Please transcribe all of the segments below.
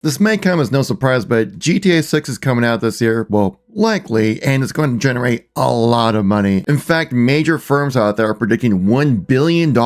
This may come as no surprise, but GTA 6 is coming out this year, well, likely, and it's going to generate a lot of money. In fact, major firms out there are predicting $1 billion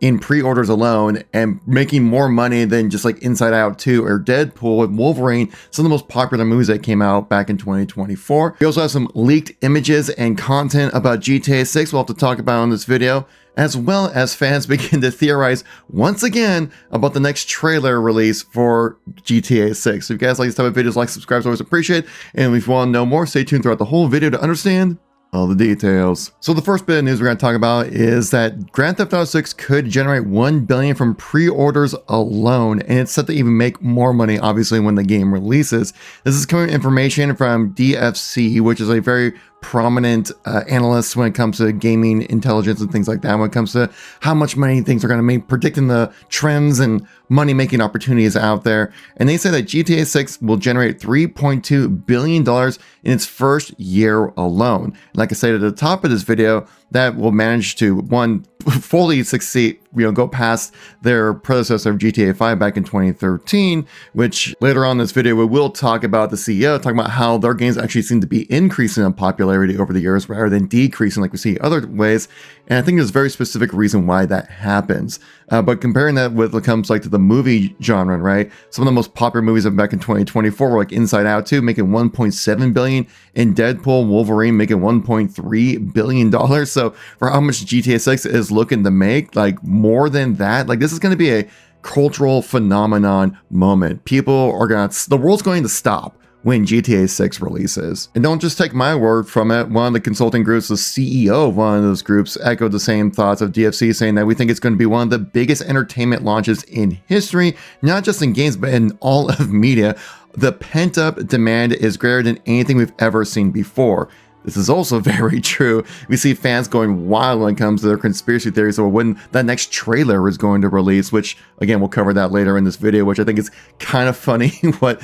in pre-orders alone and making more money than just like Inside Out 2 or Deadpool and Wolverine, some of the most popular movies that came out back in 2024. We also have some leaked images and content about GTA 6 we'll have to talk about in this video, as well as fans begin to theorize once again about the next trailer release for GTA 6. So if you guys like this type of videos, like, subscribe, is always appreciated. And if you want to know more, stay tuned throughout the whole video to understand all the details. So the first bit of news we're going to talk about is that Grand Theft Auto 6 could generate $1 billion from pre-orders alone, and it's set to even make more money, obviously, when the game releases. This is coming information from DFC, which is a very prominent analyst when it comes to gaming intelligence and things like that, when it comes to how much money things are going to make, predicting the trends and money-making opportunities out there. And they say that GTA 6 will generate $3.2 billion in its first year alone. Like I said at the top of this video, that will manage to, one, fully succeed, go past their predecessor of GTA 5 back in 2013, which later on in this video, we will talk about the CEO, talking about how their games actually seem to be increasing in popularity over the years rather than decreasing like we see other ways. And I think there's a very specific reason why that happens. But comparing that with what comes like to the movie genre, right? Some of the most popular movies of back in 2024 were like Inside Out 2 making $1.7 billion, and Deadpool, Wolverine making $1.3 billion. So for how much GTA 6 is looking to make, like more than that, like this is going to be a cultural phenomenon moment. The world's going to stop when GTA 6 releases. And don't just take my word from it. One of the consulting groups, the CEO of one of those groups, echoed the same thoughts of DFC, saying that we think it's going to be one of the biggest entertainment launches in history, not just in games, but in all of media. The pent-up demand is greater than anything we've ever seen before. This is also very true. We see fans going wild when it comes to their conspiracy theories of when the next trailer is going to release, which, again, we'll cover that later in this video, which I think is kind of funny what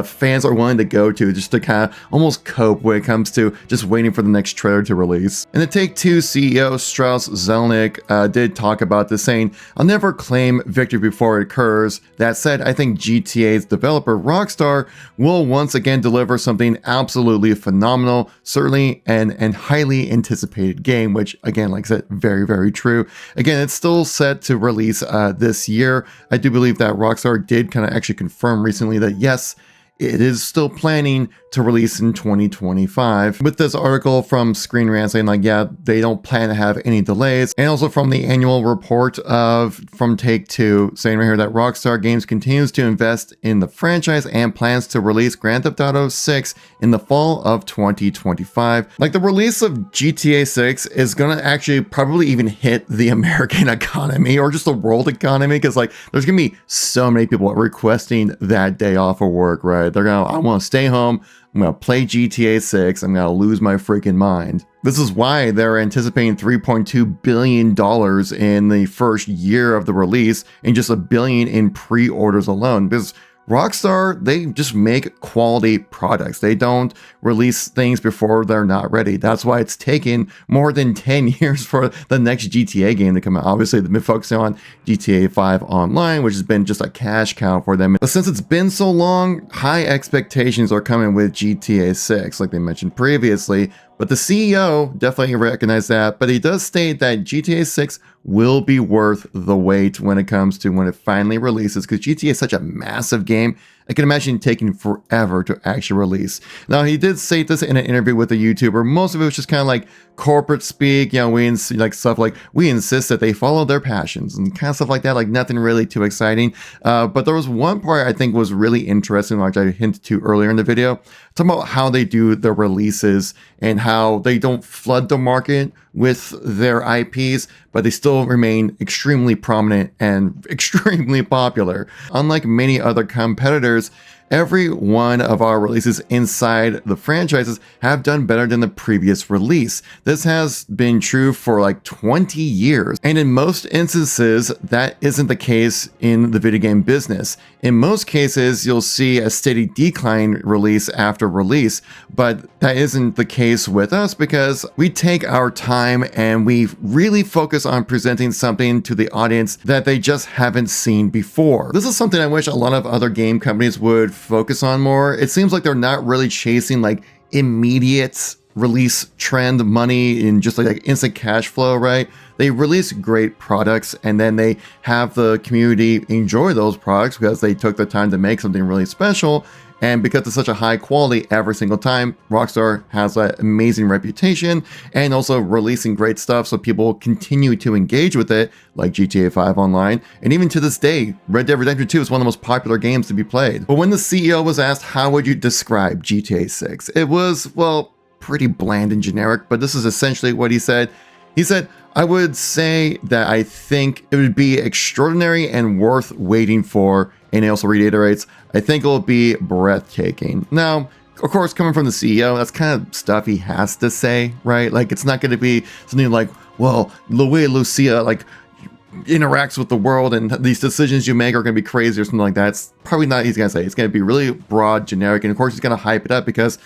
fans are willing to go to just to kind of almost cope when it comes to just waiting for the next trailer to release. And the Take-Two CEO, Strauss Zelnick, did talk about this, saying, "I'll never claim victory before it occurs. That said, I think GTA's developer, Rockstar, will once again deliver something absolutely phenomenal, certainly and highly anticipated game," which, again, like I said, very, very true. Again, it's still set to release this year. I do believe that Rockstar did kind of actually confirm recently that yes, it is still planning to release in 2025. With this article from Screen Rant saying like, yeah, they don't plan to have any delays. And also from the annual report from Take-Two saying right here that Rockstar Games continues to invest in the franchise and plans to release Grand Theft Auto 6 in the fall of 2025. Like the release of GTA 6 is gonna actually probably even hit the American economy or just the world economy, because like there's gonna be so many people requesting that day off of work, right? I want to stay home, I'm going to play GTA 6, I'm going to lose my freaking mind. This is why they're anticipating $3.2 billion in the first year of the release and just $1 billion in pre-orders alone, because Rockstar, they just make quality products. They don't release things before they're not ready. That's why it's taken more than 10 years for the next GTA game to come out. Obviously, they've been focusing on GTA 5 Online, which has been just a cash cow for them. But since it's been so long, high expectations are coming with GTA 6, like they mentioned previously. But the CEO definitely recognized that, but he does state that GTA 6 will be worth the wait when it comes to when it finally releases, because GTA is such a massive game. I can imagine taking forever to actually release. Now, he did say this in an interview with a YouTuber. Most of it was just kind of like corporate speak, like stuff like, we insist that they follow their passions and kind of stuff like that, like nothing really too exciting. But there was one part I think was really interesting, which I hinted to earlier in the video, talking about how they do their releases and how they don't flood the market with their IPs, but they still remain extremely prominent and extremely popular. Unlike many other competitors, every one of our releases inside the franchises have done better than the previous release. This has been true for like 20 years, and in most instances, that isn't the case in the video game business. In most cases, you'll see a steady decline release after release, but that isn't the case with us because we take our time and we really focus on presenting something to the audience that they just haven't seen before. This is something I wish a lot of other game companies would focus on more. It seems like they're not really chasing like immediate release trend money in just like instant cash flow, right? They release great products and then they have the community enjoy those products because they took the time to make something really special. And because it's such a high quality every single time, Rockstar has that amazing reputation and also releasing great stuff so people continue to engage with it, like GTA 5 Online. And even to this day, Red Dead Redemption 2 is one of the most popular games to be played. But when the CEO was asked, how would you describe GTA 6? It was, well, pretty bland and generic, but this is essentially what he said. He said, I would say that I think it would be extraordinary and worth waiting for. And he also reiterates, I think it will be breathtaking. Now, of course, coming from the CEO, that's kind of stuff he has to say, right? Like, it's not going to be something like, well, the way Lucia, like, interacts with the world and these decisions you make are going to be crazy or something like that. It's probably not he's going to say. It's going to be really broad, generic, and of course he's going to hype it up because,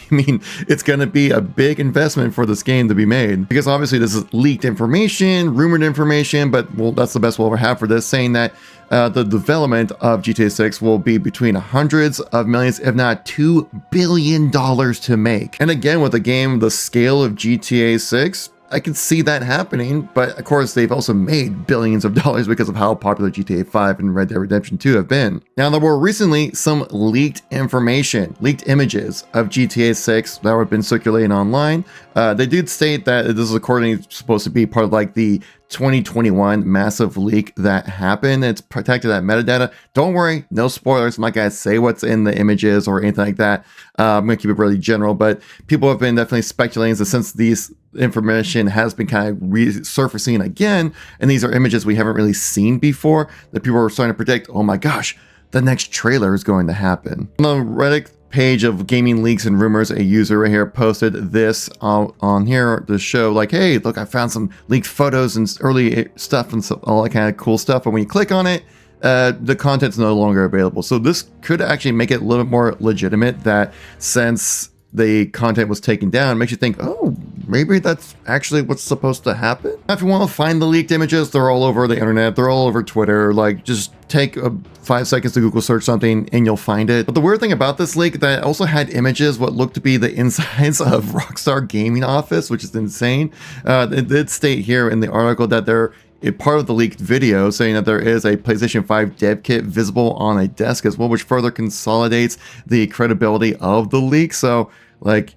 I mean, it's going to be a big investment for this game to be made. Because obviously this is leaked information, rumored information, but well, that's the best we'll ever have for this, saying that the development of GTA 6 will be between hundreds of millions, if not $2 billion to make. And again, with a game the scale of GTA 6, I can see that happening, but of course they've also made billions of dollars because of how popular GTA 5 and Red Dead Redemption 2 have been. Now, there were recently some leaked information, leaked images of GTA 6 that have been circulating online. They did state that this is accordingly supposed to be part of like the 2021 massive leak that happened. It's protected that metadata. Don't worry, no spoilers. I'm not gonna say what's in the images or anything like that. I'm gonna keep it really general, but people have been definitely speculating that since these information has been kind of resurfacing again, and these are images we haven't really seen before, that people are starting to predict, oh my gosh, the next trailer is going to happen. On the Reddit page of Gaming Leaks and Rumors, a user right here posted this on here to show like, hey, look, I found some leaked photos and early stuff and all that kind of cool stuff. But when you click on it, the content's no longer available. So this could actually make it a little bit more legitimate that since the content was taken down, it makes you think, oh, maybe that's actually what's supposed to happen. If you want to find the leaked images, they're all over the internet, they're all over Twitter. Like, just take 5 seconds to Google search something and you'll find it. But the weird thing about this leak, that it also had images what looked to be the insides of Rockstar Gaming office, which is insane. It did state here in the article that part of the leaked video saying that there is a PlayStation 5 dev kit visible on a desk as well, which further consolidates the credibility of the leak. So, like,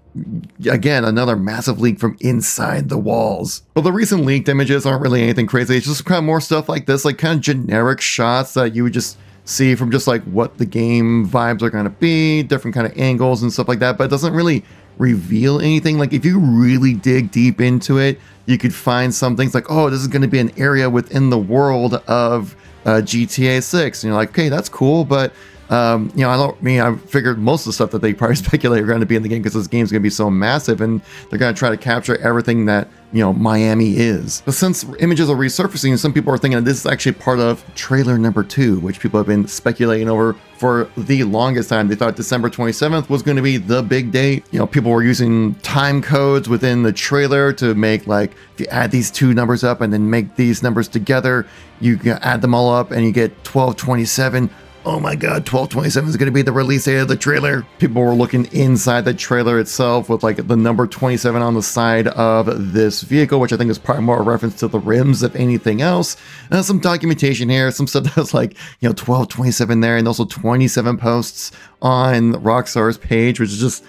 again, another massive leak from inside the walls. Well, the recent leaked images aren't really anything crazy. It's just kind of more stuff like this, like kind of generic shots that you would just see from just like what the game vibes are going to be, different kind of angles and stuff like that, but it doesn't really reveal anything. Like, if you really dig deep into it, you could find some things like, oh, this is going to be an area within the world of GTA 6. And you're like, okay, that's cool, but I figured most of the stuff that they probably speculate are going to be in the game because this game's going to be so massive and they're going to try to capture everything that, Miami is. But since images are resurfacing, some people are thinking that this is actually part of trailer number 2, which people have been speculating over for the longest time. They thought December 27th was going to be the big date. People were using time codes within the trailer to make, like, if you add these two numbers up and then make these numbers together, you can add them all up and you get 1227. Oh my god, 12/27 is going to be the release date of the trailer. People were looking inside the trailer itself with like the number 27 on the side of this vehicle, which I think is probably more a reference to the rims if anything else. And some documentation here, some stuff that was like, 12/27 there, and also 27 posts on Rockstar's page, which is just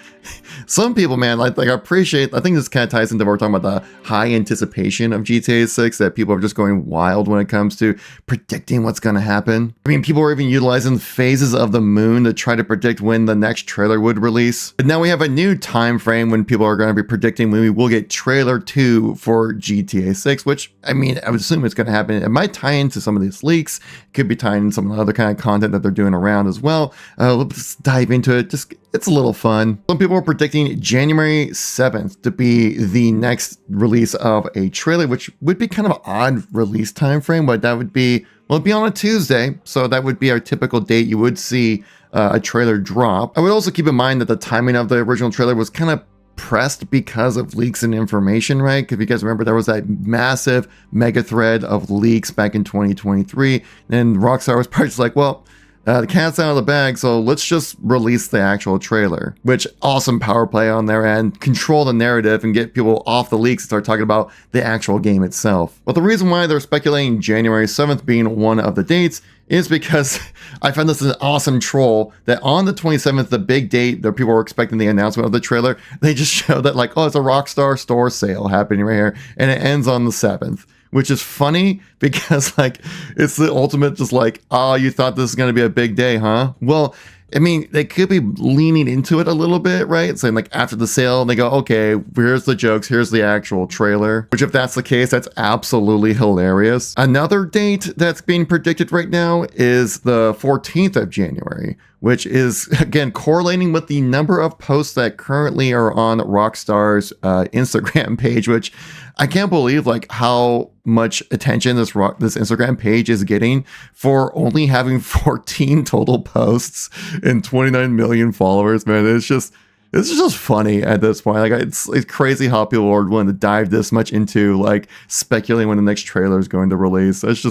some people, man, like I appreciate, I think this kind of ties into what we're talking about, the high anticipation of GTA 6, that people are just going wild when it comes to predicting what's going to happen. I mean, people are even utilizing phases of the moon to try to predict when the next trailer would release. But now we have a new time frame when people are going to be predicting when we will get trailer 2 for GTA 6, which, I mean, I would assume it's going to happen. It might tie into some of these leaks. It could be tying in some of the other kind of content that they're doing around as well. Let's dive into it. Just, it's a little fun. Some people are predicting January 7th to be the next release of a trailer, which would be kind of an odd release time frame, but that would be, well, it'd be on a Tuesday, so that would be our typical date you would see a trailer drop. I would also keep in mind that the timing of the original trailer was kind of pressed because of leaks and information, right? If you guys remember, there was that massive mega thread of leaks back in 2023, and Rockstar was probably just like, well, the cat's out of the bag, so let's just release the actual trailer. Which, awesome power play on their end, control the narrative and get people off the leaks and start talking about the actual game itself. But the reason why they're speculating January 7th being one of the dates is because I found this an awesome troll that on the 27th, the big date that people were expecting the announcement of the trailer, they just showed that like, oh, it's a Rockstar store sale happening right here, and it ends on the 7th. Which is funny because like it's the ultimate just like, oh, you thought this is going to be a big day, huh? Well, I mean, they could be leaning into it a little bit, right? Saying like after the sale, they go, okay, here's the jokes, here's the actual trailer. Which if that's the case, that's absolutely hilarious. Another date that's being predicted right now is the 14th of January, which is, again, correlating with the number of posts that currently are on Rockstar's Instagram page, which I can't believe like how much attention this Instagram page is getting for only having 14 total posts and 29 million followers, man. It's just funny at this point. Like it's crazy how people are willing to dive this much into like speculating when the next trailer is going to release. It's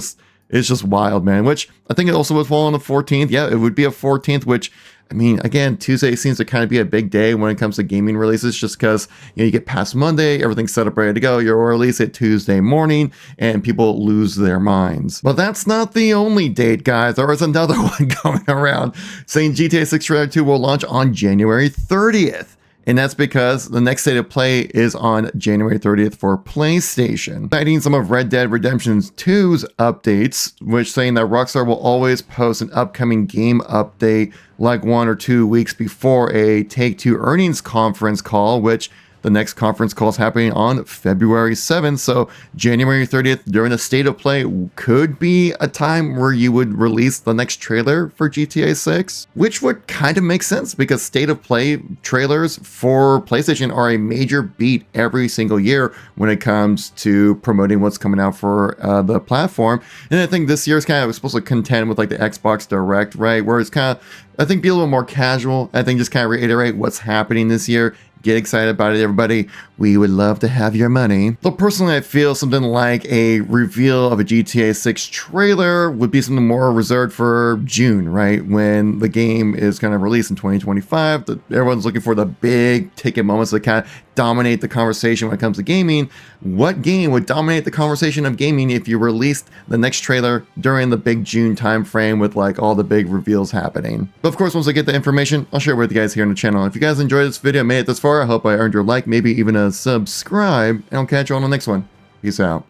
just wild, man. Which I think it also would fall on the 14th. Yeah, it would be a 14th, which, I mean, again, Tuesday seems to kind of be a big day when it comes to gaming releases, just because, you know, you get past Monday, everything's set up ready to go, you'll release it Tuesday morning, and people lose their minds. But that's not the only date, guys. There is another one going around saying GTA 6 Trailer 2 will launch on January 30th. And that's because the next state of play is on January 30th for PlayStation. Citing some of Red Dead Redemption 2's updates, which saying that Rockstar will always post an upcoming game update like 1 or 2 weeks before a Take-Two earnings conference call, which the next conference call is happening on February 7th, so January 30th during the State of Play could be a time where you would release the next trailer for GTA 6, which would kind of make sense because State of Play trailers for PlayStation are a major beat every single year when it comes to promoting what's coming out for the platform. And I think this year is kind of supposed to contend with like the Xbox Direct, right? Where it's kind of, I think, be a little more casual. I think just kind of reiterate what's happening this year. Get excited about it, everybody. We would love to have your money. Though personally, I feel something like a reveal of a GTA 6 trailer would be something more reserved for June, right? When the game is going to release in 2025. Everyone's looking for the big ticket moments that kind of dominate the conversation when it comes to gaming. What game would dominate the conversation of gaming if you released the next trailer during the big June time frame with like all the big reveals happening? But of course, once I get the information, I'll share it with you guys here on the channel. If you guys enjoyed this video, made it this far, I hope I earned your like, maybe even a subscribe, and I'll catch you on the next one. Peace out.